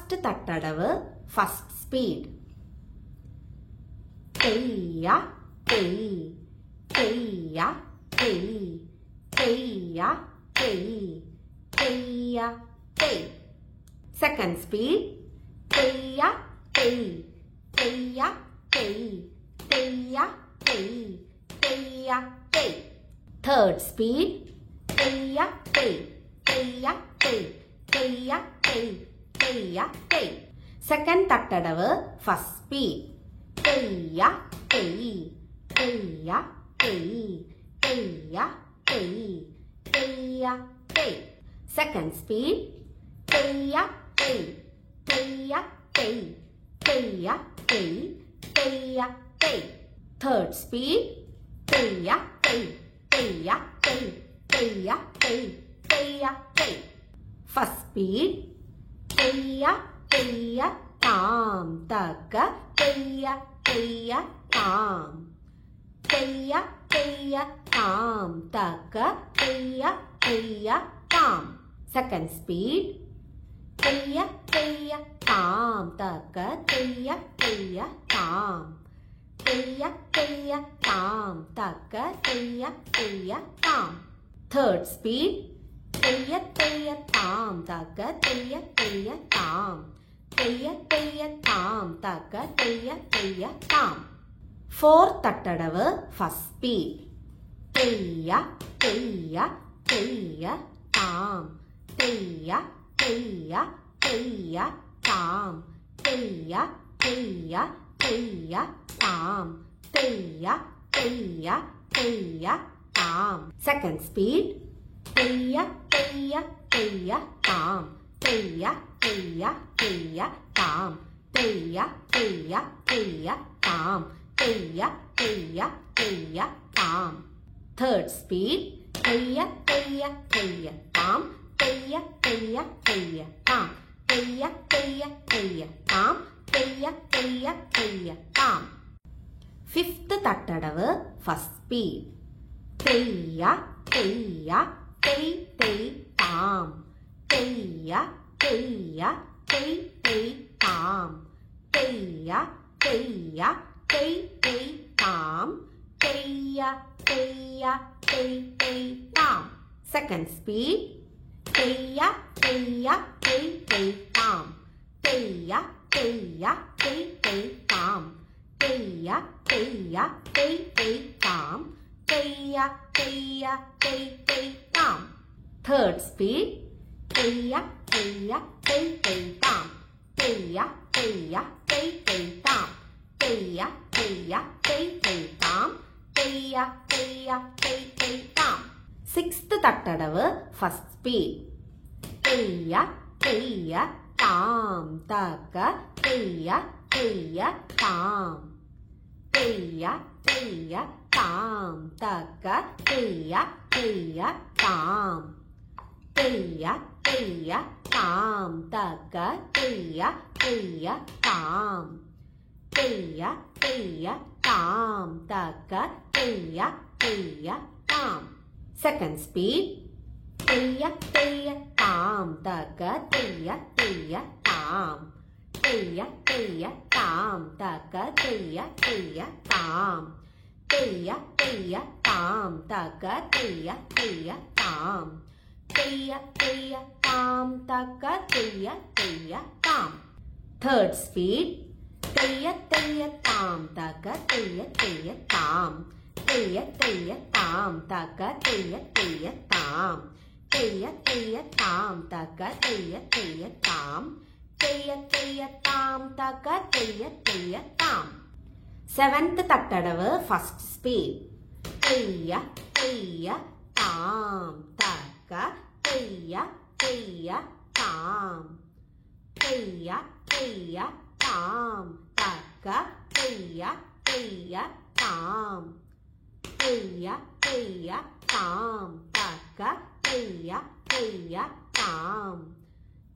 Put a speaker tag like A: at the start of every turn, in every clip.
A: first தட்டடவு first speed. தெய்யா தெய் தெய்யா தெய் தெய்யா தெய் தெய்யா தெய். Second speed. தெய்யா தெய் தெய்யா தெய் தெய்யா தெய் தெய்யா தெய். Third speed. தெய்யா தெய் தெய்யா தெய் தெய்யா தெய் தெய்யா தெய். Second தட்டடவு first speed. தெய்யா தெய் தெய்யா தெய் தெய்யா தெய் தெய்யா தெய். Second speed. தெய்யா தெய் தெய்யா தெய் தெய்யா தெய் தெய்யா தெய். Third speed. தெய்யா தெய் தெய்யா தெய் தெய்யா தெய் தெய்யா தெய். First speed. தெய்யா தெய்யா தாம் தக்க தெய்யா தெய்யா தாம் தெய்யா தெய்யா தாம் தக்க தெய்யா தெய்யா தாம். Second speed. தெய்யா தெய்யா தாம் தக்க தெய்யா தெய்யா தாம் தெய்யா தெய்யா தாம் தக்க தெய்யா தெய்யா தாம். Third speed. தெய்யா தெய்யா தாம் தக்க தெய்யா தெய்யா தாம் தெய்யா தெய்யா தாம் தக்க தெய்யா தெய்யா தாம். Fourth தட்டடவு first speed. தெய்யா தெய்யா தெய்யா தாம் தெய்யா தெய்யா தெய்யா தாம் தெய்யா தெய்யா தெய்யா தாம் தெய்யா தெய்யா தெய்யா தாம். Second speed. தெய்யா தெய்யா தெய்யா தாம் தெய்யா தெய்யா தெய்யா தாம் தெய்யா தெய்யா தெய்யா தாம் தெய்யா தெய்யா தெய்யா தாம். Third speed. தெய்யா தெய்யா தெய்யா தாம் தெய்யா தெய்யா தெய்யா தாம் தெய்யா தெய்யா தெய்யா தாம் தெய்யா தெய்யா தெய்யா தாம். Fifth தட்டடவு first speed. தெய்யா தெய்யா தெய் தெய் தாம் தெய்யா தெய்யா தெய் தெய் தாம் தெய்யா தெய்யா தெய் தெய் தாம் தெய்யா தெய்யா தெய் தெய் தாம். Second speed. தெய்யா தெய்யா தெய் தெய் தாம் தெய்யா தெய்யா தெய் தெய் தாம் தெய்யா தெய்யா தெய் தெய் தாம் தெய்யா தெய்யா தெய் தெய் தாம். Third speed. தெய்யா தெய்யா தெய் தெய் தாம் தெய்யா தெய்யா தெய் தெய் தாம் தெய்யா தெய்யா தெய் தெய் தாம் தெய்யா தெய்யா தெய் தெய் தாம். Sixth தட்டடவு first speed. தெய்யா தெய்யா தாம் தக்க தெய்யா தெய்யா தாம் தெய்யா தெய்யா தாம் தக்க தெய்யா தெய்யா தாம் தெய்யா தெய்யா தாம் தக்க தெய்யா தெய்யா தாம் தெய்யா தெய்யா தாம் தக்க தெய்யா தெய்யா தாம். Second speed. தெய்யா தெய்யா தாம் தக்க தெய்யா தெய்யா தாம் தெய்யா தெய்யா தாம் தக்க தெய்யா தெய்யா தாம் தெய்யா தெய்யா தாம் தக்க தெய்யா தெய்யா தாம் தெய்யா தெய்யா தாம் தக்க தெய்யா தெய்யா தாம். Third speed. தெய்யா தெய்யா தாம் தக்க தெய்யா தெய்யா தாம் தெய்யா தெய்யா தாம் தக்க தெய்யா தெய்யா தாம் தெய்யா தெய்யா தாம் தக்க தெய்யா தெய்யா தாம் தெய்யா தெய்யா தாம் தக்க தெய்யா தெய்யா தாம். Seventh தட்டடவு first speed. தெய்யா தெய்யா தாம் தக்க தெய்யா தெய்யா தாம் தெய்யா தெய்யா தாம் தக்க தெய்யா தெய்யா தாம் தெய்யா தெய்யா தாம் தக்க தெய்யா தெய்யா தாம்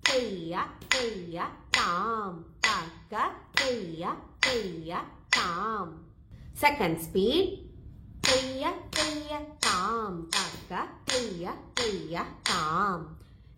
A: தெய்யா தெய்யா தாம் தக்க தெய்யா தெய்யா தாம். Second speed. தெய்யா தெய்யா தாம் தக்க தெய்யா தெய்யா தாம்